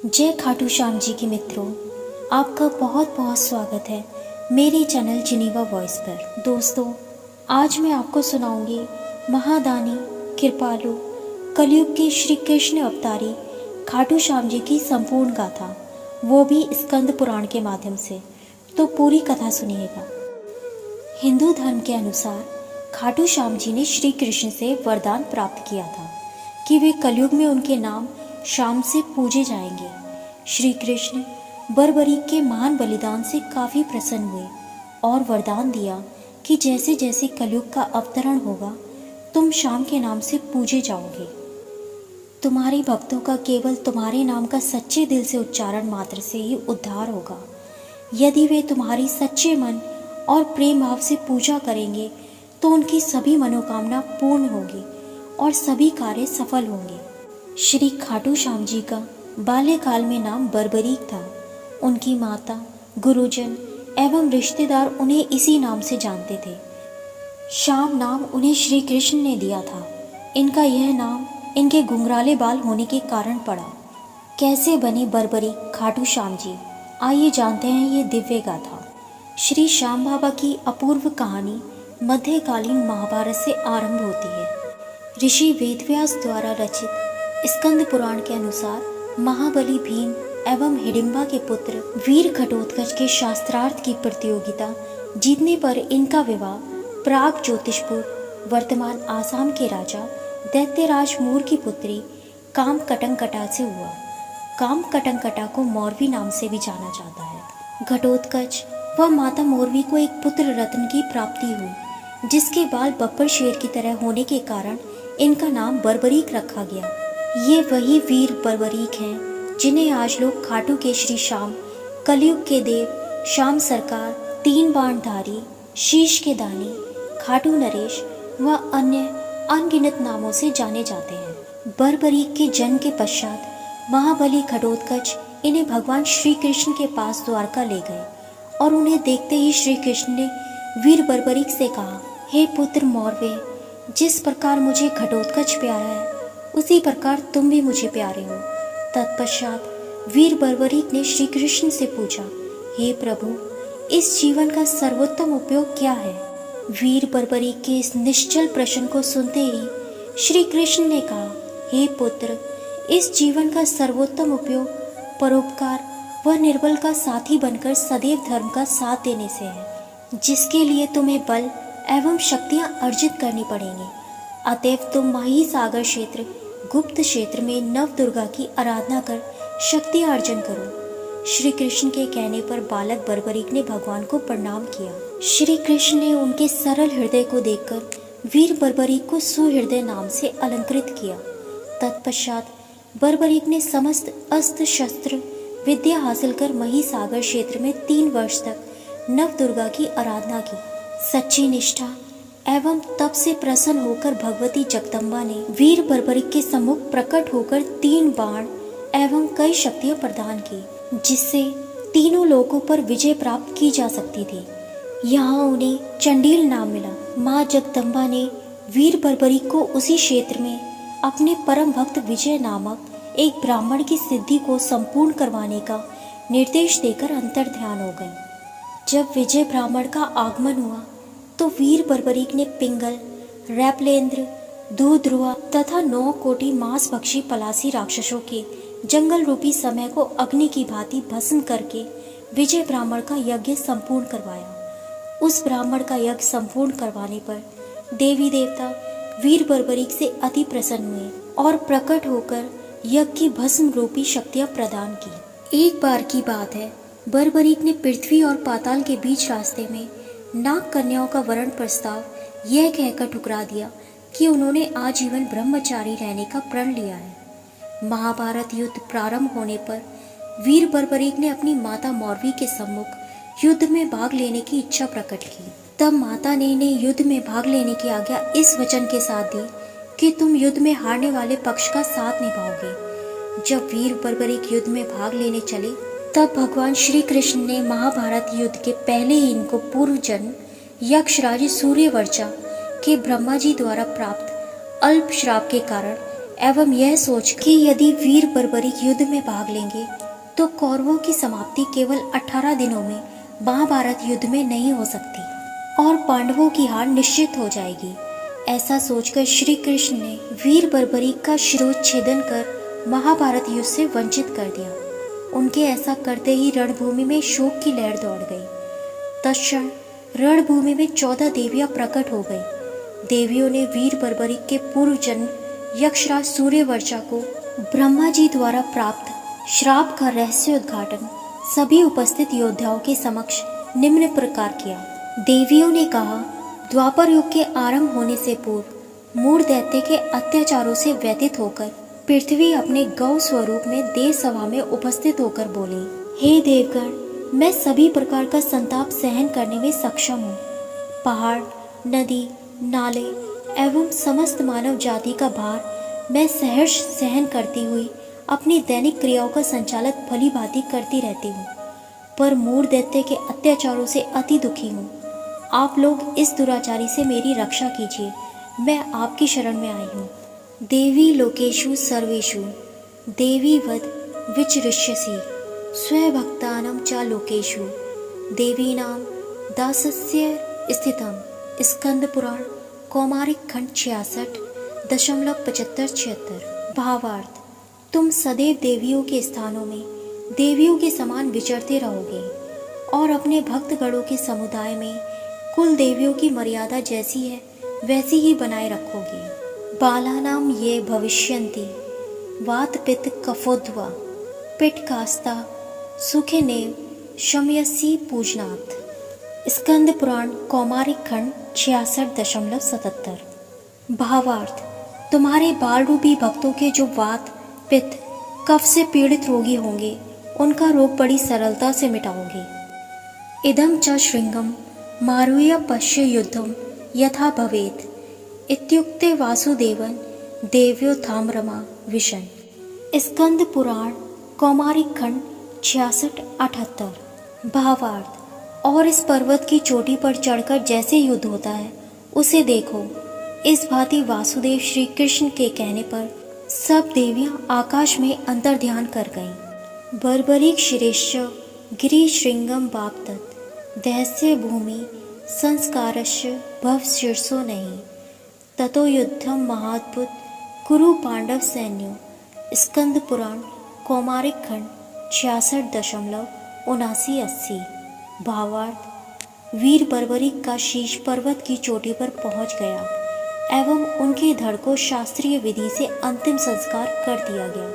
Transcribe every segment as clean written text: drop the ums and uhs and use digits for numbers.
जय खाटू श्याम जी के मित्रों, आपका बहुत बहुत स्वागत है मेरे चैनल जिनेवा वॉइस पर। दोस्तों, आज मैं आपको सुनाऊंगी महादानी कृपालु कलयुग के श्री कृष्ण अवतारी खाटू श्याम जी की संपूर्ण गाथा, वो भी स्कंद पुराण के माध्यम से। तो पूरी कथा सुनिएगा। हिंदू धर्म के अनुसार खाटू श्याम जी ने श्री कृष्ण से वरदान प्राप्त किया था कि वे कलयुग में उनके नाम शाम से पूजे जाएंगे। श्री कृष्ण बर्बरीक के महान बलिदान से काफी प्रसन्न हुए और वरदान दिया कि जैसे जैसे कलयुग का अवतरण होगा, तुम शाम के नाम से पूजे जाओगे। तुम्हारे भक्तों का केवल तुम्हारे नाम का सच्चे दिल से उच्चारण मात्र से ही उद्धार होगा। यदि वे तुम्हारी सच्चे मन और प्रेम भाव से पूजा करेंगे तो उनकी सभी मनोकामना पूर्ण होगी और सभी कार्य सफल होंगे। श्री खाटू श्याम जी का बाल्यकाल में नाम बर्बरीक था। उनकी माता, गुरुजन एवं रिश्तेदार उन्हें इसी नाम से जानते थे। श्याम नाम उन्हें श्री कृष्ण ने दिया था। इनका यह नाम इनके घुंघराले बाल होने के कारण पड़ा। कैसे बने बर्बरीक खाटू श्याम जी, आइए जानते हैं ये दिव्य गाथा। श्री श्याम बाबा की अपूर्व कहानी मध्यकालीन महाभारत से आरंभ होती है। ऋषि वेदव्यास द्वारा रचित स्कंद पुराण के अनुसार महाबली भीम एवं हिडिंबा के पुत्र वीर घटोत्कच के शास्त्रार्थ की प्रतियोगिता जीतने पर इनका विवाह प्राग ज्योतिषपुर वर्तमान आसाम के राजा दैत्यराज मूर की पुत्री काम कटंकटा से हुआ। काम कटंकटा को मौरवी नाम से भी जाना जाता है। घटोत्कच व माता मौरवी को एक पुत्र रत्न की प्राप्ति हुई, जिसके बाल बब्बर शेर की तरह होने के कारण इनका नाम बर्बरीक रखा गया। ये वही वीर बर्बरीक हैं जिन्हें आज लोग खाटू के श्री श्याम, कलयुग के देव, श्याम सरकार, तीन बाणधारी, शीश के दानी, खाटू नरेश व अन्य अनगिनत नामों से जाने जाते हैं। बर्बरीक के जन्म के पश्चात महाबली घटोत्कच इन्हें भगवान श्री कृष्ण के पास द्वारका ले गए और उन्हें देखते ही श्री कृष्ण ने वीर बर्बरीक से कहा, हे पुत्र मौरवे, जिस प्रकार मुझे घटोत्कच प्यारा है उसी प्रकार तुम भी मुझे प्यारे हो। तत्पश्चात वीर बर्बरीक ने श्री कृष्ण से पूछा, हे प्रभु, इस जीवन का सर्वोत्तम उपयोग क्या है? वीर बर्बरीक के इस निश्चल प्रश्न को सुनते ही श्री कृष्ण ने कहा, हे पुत्र, इस जीवन का सर्वोत्तम उपयोग परोपकार व निर्बल का साथी बनकर सदैव धर्म का साथ देने से है, जिसके लिए तुम्हें बल एवं शक्तियां अर्जित करनी पड़ेंगी। अतएव तुम मही सागर क्षेत्र गुप्त क्षेत्र में नव दुर्गा की आराधना कर शक्ति अर्जन करो। श्री कृष्ण के कहने पर बालक बर्बरीक ने भगवान को प्रणाम किया। श्री कृष्ण ने उनके सरल हृदय को देखकर वीर बर्बरीक को सुहृदय नाम से अलंकृत किया। तत्पश्चात बर्बरीक ने समस्त अस्त्र शस्त्र विद्या हासिल कर मही सागर क्षेत्र में 3 वर्ष तक नव दुर्गा की आराधना की। सच्ची निष्ठा एवं तप से प्रसन्न होकर भगवती जगदम्बा ने वीर बर्बरीक के सम्मुख प्रकट होकर 3 बाण एवं कई शक्तियां प्रदान की, जिससे तीनों लोकों पर विजय प्राप्त की जा सकती थी। यहाँ उन्हें चंडील नाम मिला। माँ जगदम्बा ने वीर बर्बरीक को उसी क्षेत्र में अपने परम भक्त विजय नामक एक ब्राह्मण की सिद्धि को संपूर्ण करवाने का निर्देश देकर अंतर ध्यान हो गई। जब विजय ब्राह्मण का आगमन हुआ तो वीर बर्बरीक ने पिंगल, रैपलेंद्र, दूध्रुआ तथा 9 कोटि मांस भक्षी पलासी राक्षसों के जंगल रूपी समय को अग्नि की भांति भस्म करके विजय ब्राह्मण का यज्ञ संपूर्ण करवाया। उस ब्राह्मण का यज्ञ संपूर्ण करवाने पर देवी देवता वीर बर्बरीक से अति प्रसन्न हुए और प्रकट होकर यज्ञ की भस्म रूपी शक्तियां प्रदान की। एक बार की बात है, बर्बरीक ने पृथ्वी और पाताल के बीच रास्ते में नाग कन्याओं का वरण प्रस्ताव यह कहकर ठुकरा दिया कि उन्होंने आजीवन ब्रह्मचारी रहने का प्रण लिया है। महाभारत युद्ध प्रारंभ होने पर वीर बर्बरीक ने अपनी माता मौरवी के सम्मुख युद्ध में भाग लेने की इच्छा प्रकट की। तब माता ने इन्हें युद्ध में भाग लेने की आज्ञा इस वचन के साथ दी कि तुम युद्ध में हारने वाले पक्ष का साथ निभाओगे। जब वीर बर्बरीक युद्ध में भाग लेने चले तब भगवान श्री कृष्ण ने महाभारत युद्ध के पहले ही इनको पूर्व जन्म यक्षराज सूर्यवर्चा के ब्रह्मा जी द्वारा प्राप्त अल्प श्राप के कारण एवं यह सोच कि यदि वीर बर्बरीक युद्ध में भाग लेंगे तो कौरवों की समाप्ति केवल 18 दिनों में महाभारत युद्ध में नहीं हो सकती और पांडवों की हार निश्चित हो जाएगी। ऐसा सोचकर श्री कृष्ण ने वीर बर्बरीक का शिरोच्छेदन कर महाभारत युद्ध से वंचित कर दिया। उनके ऐसा करते ही रणभूमि में शोक की लहर दौड़ गई। तत्क्षण रणभूमि में 14 देवियां प्रकट हो गई। देवियों ने वीर बर्बरीक के पूर्व जन्म यक्षराज सूर्यवर्चा को ब्रह्मा जी द्वारा प्राप्त श्राप का रहस्य उद्घाटन सभी उपस्थित योद्धाओं के समक्ष निम्न प्रकार किया। देवियों ने कहा, द्वापर युग के आरंभ होने से पूर्व मूढ़ दैत्य के अत्याचारों से व्यतीत होकर पृथ्वी अपने गौ स्वरूप में देव सभा में उपस्थित होकर बोली, हे देवगण, मैं सभी प्रकार का संताप सहन करने में सक्षम हूँ। पहाड़, नदी, नाले एवं समस्त मानव जाति का भार मैं सहर्ष सहन करती हुई अपनी दैनिक क्रियाओं का संचालन भली भांति करती रहती हूँ, पर मूढ़ दैत्य के अत्याचारों से अति दुखी हूँ। आप लोग इस दुराचारी से मेरी रक्षा कीजिए, मैं आपकी शरण में आई हूँ। देवी लोकेषु सर्वेषु देवी वद विचरिष्यसि स्वभक्तानां च लोकेषु देवीनां दासस्य स्थितम्। स्कंद पुराण कौमारिक खंड 66.75-76। भावार्थ, तुम सदैव देवियों के स्थानों में देवियों के समान विचरते रहोगे और अपने भक्तगणों के समुदाय में कुल देवियों की मर्यादा जैसी है वैसी ही बनाए रखोगे। बालानाम ये भविष्यन्ति वात पित्त कफोद्वा पिटकास्ता सुखेनेव शमयसी पूजनाथ। स्कंद पुराण कौमारिक खंड 66.77। भावार्थ, तुम्हारे बाल रूपी भक्तों के जो वात पित्त कफ से पीड़ित रोगी होंगे उनका रोग बड़ी सरलता से मिटाओगे। इदं च श्रृंगम मारुह्य पश्य युद्धम यथा भवेत् इत्युक्ते वासुदेवन देव्यो थाम्रमा विशन। स्कंद पुराण कौमारिक खंड 66-78। भावार्थ, और इस पर्वत की चोटी पर चढ़कर जैसे युद्ध होता है उसे देखो। इस भांति वासुदेव श्री कृष्ण के कहने पर सब देवियां आकाश में अंतर ध्यान कर गईं। बर्बरीक शिरेश्च गिरि श्रृंगम वाप्तत दहस्य भूमि संस्कारस्य भव शीर्षो नहीं ततो युद्धम महाद्भुत कुरु पांडव सैन्यो। स्कंद पुराण कौमारिक खंड 66.79-80। भावार्थ, वीर बर्बरीक का शीश पर्वत की चोटी पर पहुंच गया एवं उनके धड़ को शास्त्रीय विधि से अंतिम संस्कार कर दिया गया,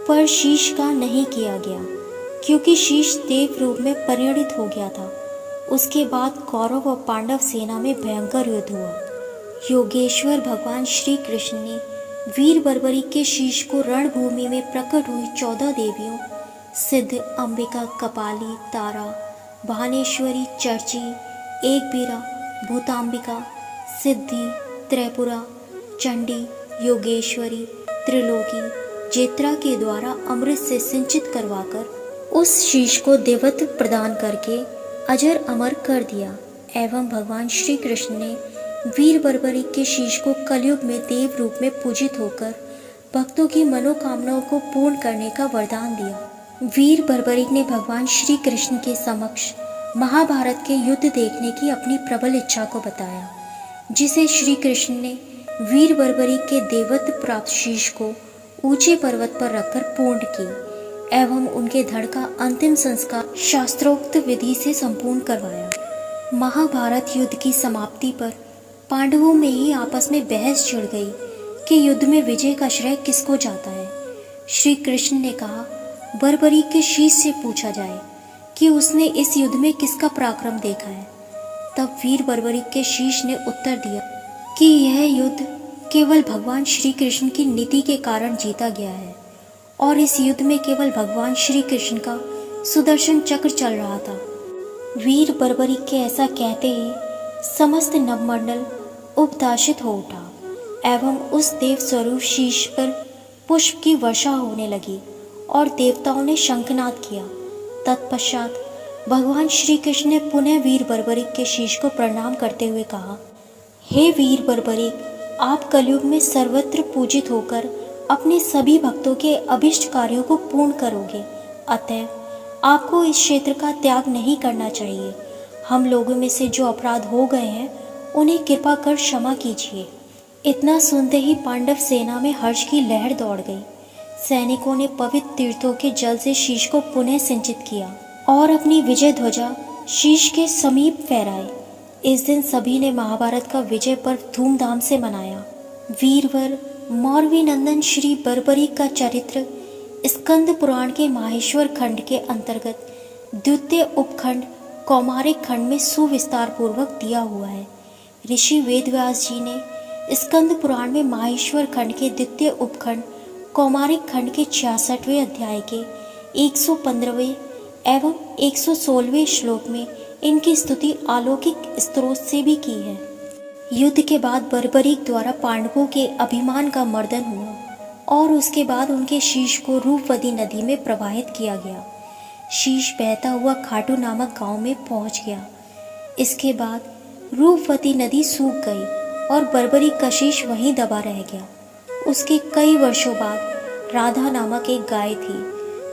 पर शीश का नहीं किया गया क्योंकि शीश देव रूप में परिणित हो गया था। उसके बाद कौरव और पांडव सेना में भयंकर युद्ध हुआ। योगेश्वर भगवान श्री कृष्ण ने वीर बर्बरीक के शीश को रणभूमि में प्रकट हुई 14 देवियों सिद्ध, अंबिका, कपाली, तारा, भानेश्वरी, चर्ची, एकबीरा, भूतांबिका, सिद्धि, त्रैपुरा, चंडी, योगेश्वरी, त्रिलोकी, जेत्रा के द्वारा अमृत से सिंचित करवाकर उस शीश को देवत्व प्रदान करके अजर अमर कर दिया। एवं भगवान श्री कृष्ण ने वीर बर्बरीक के शीश को कलयुग में देव रूप में पूजित होकर भक्तों की मनोकामनाओं को पूर्ण करने का वरदान दिया। वीर बर्बरीक ने भगवान श्री कृष्ण के समक्ष महाभारत के युद्ध देखने की अपनी प्रबल इच्छा को बताया, जिसे श्री कृष्ण ने वीर बर्बरीक के देवत्व प्राप्त शीश को ऊंचे पर्वत पर रखकर पूर्ण की एवं उनके धड़ का अंतिम संस्कार शास्त्रोक्त विधि से संपूर्ण करवाया। महाभारत युद्ध की समाप्ति पर पांडवों में ही आपस में बहस छिड़ गई कि युद्ध में विजय का श्रेय किसको जाता है। श्री कृष्ण ने कहा, बर्बरीक के शीश से पूछा जाए कि उसने इस युद्ध में किसका पराक्रम देखा है। तब वीर बर्बरीक के शीश ने उत्तर दिया कि यह युद्ध केवल भगवान श्री कृष्ण की नीति के कारण जीता गया है और इस युद्ध में केवल भगवान श्री कृष्ण का सुदर्शन चक्र चल रहा था। वीर बर्बरीक के ऐसा कहते ही समस्त नवमंडल उपदाशित हो उठा एवं उस देव स्वरूप शीश पर पुष्प की वर्षा होने लगी और देवताओं ने शंखनाद किया। तत्पश्चात भगवान श्री कृष्ण ने पुनः वीर बर्बरीक के शीश को प्रणाम करते हुए कहा, हे वीर बर्बरीक, आप कलयुग में सर्वत्र पूजित होकर अपने सभी भक्तों के अभिष्ट कार्यों को पूर्ण करोगे। अतः आपको इस क्षेत्र का त्याग नहीं करना चाहिए। हम लोगों में से जो अपराध हो गए हैं उन्हें कृपा कर क्षमा कीजिए। इतना सुनते ही पांडव सेना में हर्ष की लहर दौड़ गई। सैनिकों ने पवित्र तीर्थों के जल से शीश को पुनः सिंचित किया और अपनी विजय ध्वजा शीश के समीप फहराई। इस दिन सभी ने महाभारत का विजय पर्व धूमधाम से मनाया। वीरवर मौरवी नंदन श्री बर्बरीक का चरित्र स्कंद पुराण के माहेश्वर खंड के अंतर्गत द्वितीय उपखंड कौमारिक खंड में सुविस्तार पूर्वक दिया हुआ है। ऋषि वेदव्यास जी ने स्कंद पुराण में माहेश्वर खंड के द्वितीय उपखंड कौमारिक खंड के 66वें अध्याय के 115वें एवं 116वें श्लोक में इनकी स्तुति अलौकिक स्त्रोत से भी की है। युद्ध के बाद बर्बरीक द्वारा पांडवों के अभिमान का मर्दन हुआ और उसके बाद उनके शीश को रूपवती नदी में प्रवाहित किया गया। शीश बहता हुआ खाटू नामक गांव में पहुंच गया। इसके बाद रूपवती नदी सूख गई और बर्बरीक का शीश वहीं दबा रह गया। उसके कई वर्षों बाद राधा नामक एक गाय थी।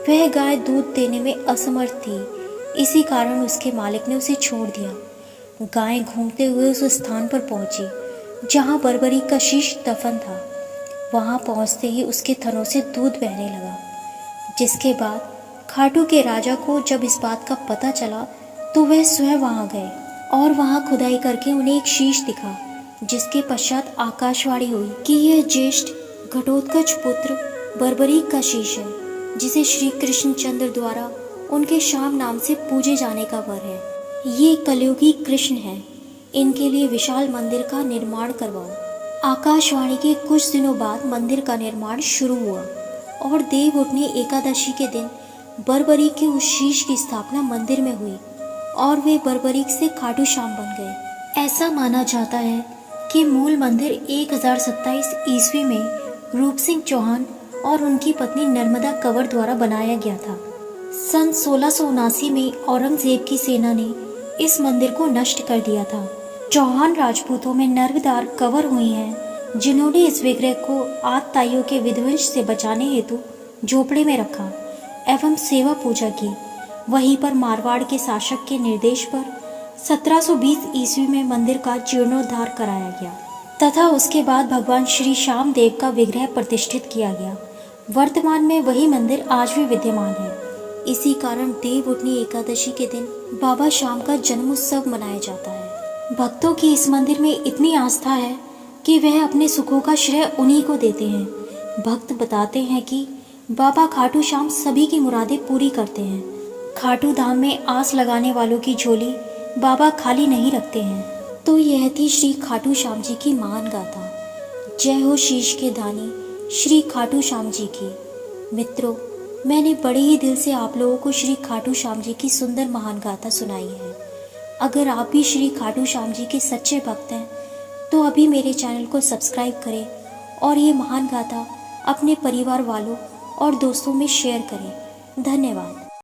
वह गाय दूध देने में असमर्थ थी, इसी कारण उसके मालिक ने उसे छोड़ दिया। गाय घूमते हुए उस स्थान पर पहुंची जहां बर्बरीक का शीश दफन था। वहां पहुंचते ही उसके थनों से दूध बहने लगा। जिसके बाद खाटू के राजा को जब इस बात का पता चला तो वह स्वयं वहां गए और वहां खुदाई करके उन्हें एक शीश दिखा, जिसके पश्चात आकाशवाणी हुई कि यह ज्येष्ठ घटोत्कच पुत्र बर्बरीक का शीश है, जिसे श्री कृष्ण चंद्र द्वारा उनके श्याम नाम से पूजे जाने का वर है। ये कलयुगी कृष्ण हैं, इनके लिए विशाल मंदिर का निर्माण करवाओ। आकाशवाणी के कुछ दिनों बाद मंदिर का निर्माण शुरू हुआ और देव उठनी एकादशी के दिन बर्बरीक के उस शीश की स्थापना मंदिर में हुई और वे बर्बरीक से खाटू श्याम बन गए। ऐसा माना जाता है कि मूल मंदिर 1027 ईस्वी में रूप सिंह चौहान और उनकी पत्नी नर्मदा कंवर द्वारा बनाया गया था। सन 1679 में औरंगजेब की सेना ने इस मंदिर को नष्ट कर दिया था। चौहान राजपूतों में नर्मदा कंवर हुई हैं, जिन्होंने इस विग्रह को आतताइयों के विध्वंस से बचाने हेतु झोपड़े में रखा एवं सेवा पूजा की। वहीं पर मारवाड़ के शासक के निर्देश पर 1720 ईस्वी में मंदिर का जीर्णोद्धार कराया गया तथा उसके बाद भगवान श्री श्याम देव का विग्रह प्रतिष्ठित किया गया। वर्तमान में वही मंदिर आज भी विद्यमान है। इसी कारण देव उठनी एकादशी के दिन बाबा श्याम का जन्मोत्सव मनाया जाता है। भक्तों की इस मंदिर में इतनी आस्था है कि वह अपने सुखों का श्रेय उन्हीं को देते हैं। भक्त बताते हैं कि बाबा खाटू श्याम सभी की मुरादें पूरी करते हैं। खाटू धाम में आस लगाने वालों की झोली बाबा खाली नहीं रखते हैं। तो यह थी श्री खाटू श्याम जी की महान गाथा। जय हो शीश के दानी श्री खाटू श्याम जी की। मित्रों, मैंने बड़े ही दिल से आप लोगों को श्री खाटू श्याम जी की सुंदर महान गाथा सुनाई है। अगर आप भी श्री खाटू श्याम जी के सच्चे भक्त हैं तो अभी मेरे चैनल को सब्सक्राइब करें और ये महान गाथा अपने परिवार वालों और दोस्तों में शेयर करें। धन्यवाद।